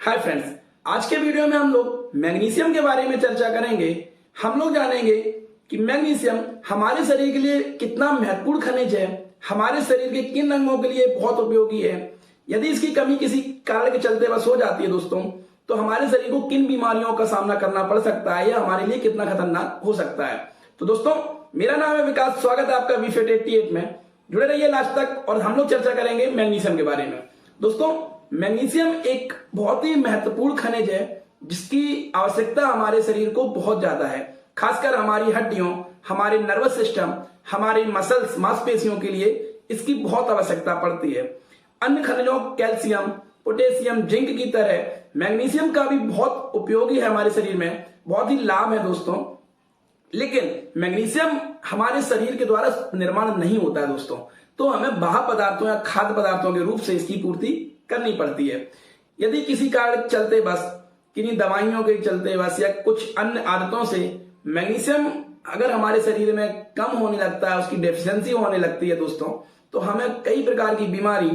Hi friends, आज के video में हम लोग मैग्नीशियम के बारे में चर्चा करेंगे। हम लोग जानेंगे कि मैग्नीशियम हमारे शरीर के लिए कितना महत्वपूर्ण खनिज है, हमारे शरीर के किन अंगों के लिए बहुत उपयोगी है। यदि इसकी कमी किसी कारण के चलते बस हो जाती है दोस्तों, तो हमारे शरीर को किन बीमारियों का सामना करना पड़ सकता है या हमारे लिए कितना खतरनाक हो सकता है। तो दोस्तों, मेरा नाम है विकास, स्वागत है आपका वीफिट 88 में। जुड़े रहिए लास्ट तक और हम लोग चर्चा करेंगे मैग्नीशियम के बारे में। दोस्तों, मैग्नीशियम एक बहुत ही महत्वपूर्ण खनिज है जिसकी आवश्यकता हमारे शरीर को बहुत ज्यादा है, खासकर हमारी हड्डियों, हमारे नर्वस सिस्टम, हमारे मसल्स, मांसपेशियों के लिए इसकी बहुत आवश्यकता पड़ती है। अन्य खनिजों कैल्शियम, पोटेशियम, जिंक की तरह मैग्नीशियम का भी बहुत उपयोगी है हमारे शरीर में, बहुत ही लाभ है दोस्तों। लेकिन मैग्नीशियम हमारे शरीर के द्वारा निर्माण नहीं होता है दोस्तों, तो हमें बाह्य पदार्थों या खाद्य पदार्थों के रूप से इसकी पूर्ति करनी पड़ती है। यदि किसी कारण चलते बस, किन्हीं दवाइयों के चलते बस या कुछ अन्य आदतों से मैग्नीशियम अगर हमारे शरीर में कम होने लगता है, उसकी डेफिशिएंसी होने लगती है दोस्तों, तो हमें कई प्रकार की बीमारी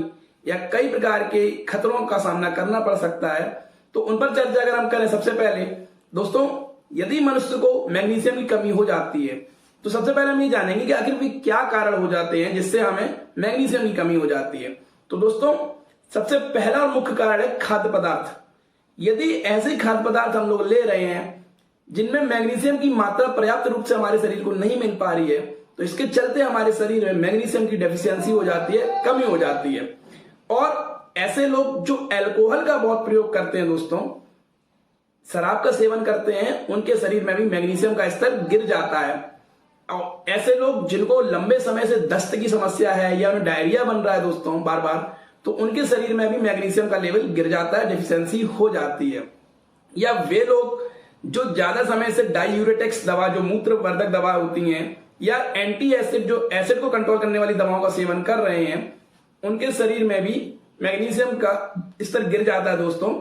या कई प्रकार के खतरों का सामना करना पड़ सकता है। तो उन पर चर्चा अगर हम करें, सबसे पहले दोस्तों, यदि मनुष्य को मैग्नीशियम की कमी हो जाती है तो सबसे पहले हम ये जानेंगे कि आखिर वे क्या कारण हो जाते हैं जिससे हमें मैग्नीशियम की कमी हो जाती है। तो दोस्तों, सबसे पहला और मुख्य कारण है खाद्य पदार्थ। यदि ऐसे खाद्य पदार्थ हम लोग ले रहे हैं जिनमें मैग्नीशियम की मात्रा पर्याप्त रूप से हमारे शरीर को नहीं मिल पा रही है, तो इसके चलते हमारे शरीर में मैग्नीशियम की डेफिशिएंसी हो जाती है, कमी हो जाती है। और ऐसे लोग जो अल्कोहल का बहुत प्रयोग करते हैं दोस्तों, शराब का सेवन करते हैं, उनके शरीर में भी मैग्नीशियम का स्तर गिर जाता है। और ऐसे लोग जिनको लंबे समय से दस्त की समस्या है या उन्हें डायरिया बन रहा है दोस्तों बार बार, तो उनके शरीर में भी मैग्नीशियम का लेवल गिर जाता है, डेफिशिएंसी हो जाती है। या वे लोग जो ज्यादा समय से डायूरेटिक्स दवा, जो मूत्रवर्धक दवा होती हैं, या एंटी एसिड, जो एसिड को कंट्रोल करने वाली दवाओं का सेवन कर रहे हैं, उनके शरीर में भी मैग्नीशियम का स्तर गिर जाता है दोस्तों।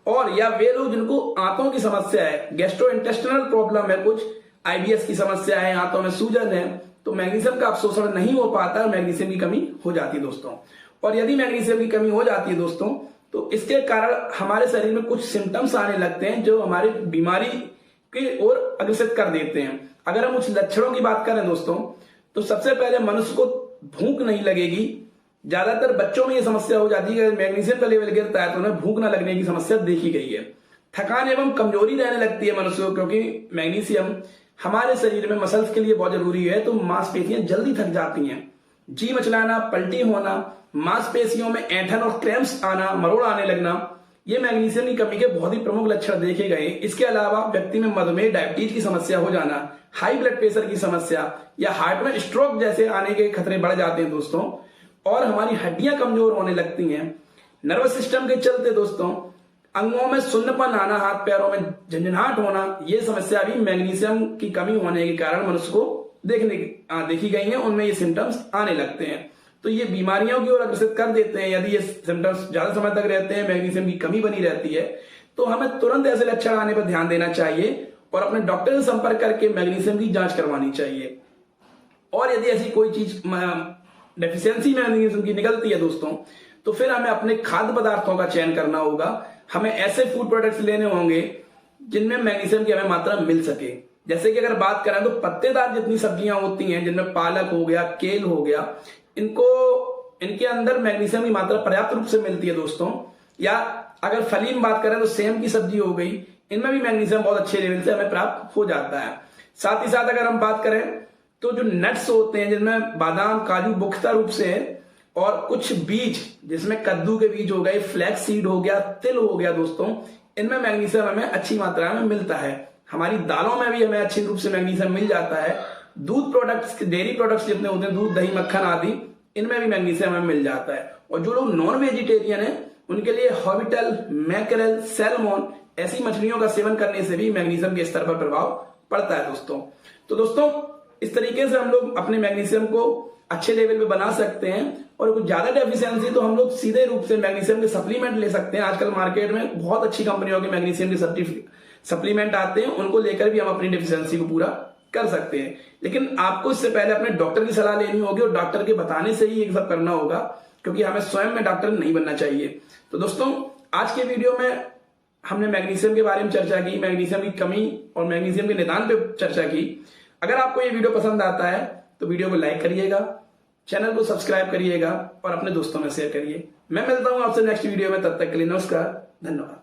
और या वे लोग जिनको आंतों की समस्या है, गैस्ट्रोइंटेस्टिनल प्रॉब्लम है, कुछ आईबीएस की समस्या है, आंतों में सूजन है, तो मैग्नीशियम का अवशोषण नहीं हो पाता है, मैग्नीशियम की कमी हो जाती है दोस्तों। और यदि मैग्नीशियम की कमी हो जाती है दोस्तों, तो इसके कारण हमारे शरीर में कुछ सिम्टम्स आने लगते हैं जो हमारी बीमारी की ओर अग्रसर कर देते हैं। अगर हम उस लक्षणों की बात करें दोस्तों, तो सबसे पहले मनुष्य को भूख नहीं लगेगी। ज्यादातर बच्चों में यह समस्या हो जाती है कि मैग्नीशियम का लेवल गिरता है तो उन्हें भूख न लगने की समस्या देखी गई है। थकान एवं कमजोरी रहने लगती है मनुष्य को, क्योंकि मैग्नीशियम हमारे शरीर में मसल्स के लिए बहुत जरूरी है, तो मांसपेशियां जल्दी थक जाती हैं। जी मचलाना, पलटी होना, मांसपेशियों में ऐंठन और क्रैम्प्स आना, मरोड़ आने लगना, ये मैग्नीशियम की कमी के बहुत ही प्रमुख लक्षण देखे गए। इसके अलावा व्यक्ति में मधुमेह, डायबिटीज की समस्या हो जाना, हाई ब्लड प्रेशर की समस्या या हार्ट में स्ट्रोक जैसे आने के खतरे बढ़ जाते हैं दोस्तों। और हमारी हड्डियां कमजोर होने लगती हैं। नर्वस सिस्टम के चलते दोस्तों अंगों में सुन्नपन आना, हाथ पैरों में झंझनाहट होना, ये समस्या भी मैग्नीशियम की कमी होने के कारण मनुष्य को देखी गई है, उनमें ये सिम्टम्स आने लगते हैं। तो ये बीमारियों की ओर अग्रसर कर देते हैं। यदि ये सिम्टम्स ज्यादा समय तक रहते हैं, मैग्नीशियम की कमी बनी रहती है, तो हमें तुरंत ऐसे लक्षण आने पर ध्यान देना चाहिए और अपने डॉक्टर से संपर्क करके मैग्नीशियम की जांच करवानी चाहिए। और यदि ऐसी कोई चीज डेफिशिएंसी मैग्नीशियम की निकलती है दोस्तों, तो फिर हमें अपने खाद्य पदार्थों का चयन करना होगा। हमें ऐसे फूड प्रोडक्ट्स लेने होंगे जिनमें मैग्नीशियम की हमें मात्रा मिल सके। जैसे कि अगर बात करें तो पत्तेदार जितनी सब्जियां होती हैं, जिनमें पालक हो गया, केल हो गया, इनके अंदर मैग्नीशियम की मात्रा पर्याप्त रूप से मिलती है दोस्तों। या अगर फली में बात करें तो सेम की सब्जी हो गई, इनमें भी मैग्नीशियम बहुत अच्छे लेवल से हमें प्राप्त हो जाता है। साथ ही साथ अगर हम बात करें तो जो नट्स होते हैं, जिनमें बादाम, काजू मुख्य रूप से है, और कुछ बीज जिसमें कद्दू के बीज हो गए, फ्लैक्स सीड हो गया, तिल हो गया दोस्तों, इनमें मैग्नीशियम हमें अच्छी मात्रा में मिलता है। हमारी दालों में भी हमें अच्छी रूप से मैग्नीशियम मिल जाता है। दूध प्रोडक्ट्स, डेयरी प्रोडक्ट्स जितने होते हैं, दूध, दही, मक्खन आदि, इनमें भी मैग्नीशियम हमें मिल जाता है। और जो लोग नॉन वेजिटेरियन है, उनके लिए हॉर्बिटल, मैकेरेल, सैल्मोन ऐसी मछलियों का सेवन करने से भी मैग्नीशियम के स्तर पर प्रभाव पड़ता है दोस्तों। तो दोस्तों, इस तरीके से हम लोग अपने मैग्नीशियम को अच्छे लेवल पे बना सकते हैं। और कुछ ज्यादा डेफिशिएंसी तो हम लोग सीधे रूप से मैग्नीशियम के सप्लीमेंट ले सकते हैं। आजकल मार्केट में बहुत अच्छी कंपनियों के मैग्नीशियम के सप्लीमेंट आते हैं, उनको लेकर भी हम अपनी डेफिशिएंसी को पूरा कर सकते हैं। लेकिन आपको इससे पहले अपने डॉक्टर की सलाह लेनी होगी और डॉक्टर के बताने से ही ये सब करना होगा, क्योंकि हमें स्वयं में डॉक्टर नहीं बनना चाहिए। तो दोस्तों, आज के वीडियो में हमने मैग्नीशियम के बारे में चर्चा की, मैग्नीशियम की कमी और मैग्नीशियम के निदान पे चर्चा की। अगर आपको ये वीडियो पसंद आता है तो वीडियो को लाइक करिएगा, चैनल को सब्सक्राइब करिएगा और अपने दोस्तों में शेयर करिए। मैं मिलता हूं आपसे नेक्स्ट वीडियो में, तब तक के लिए नमस्कार, धन्यवाद।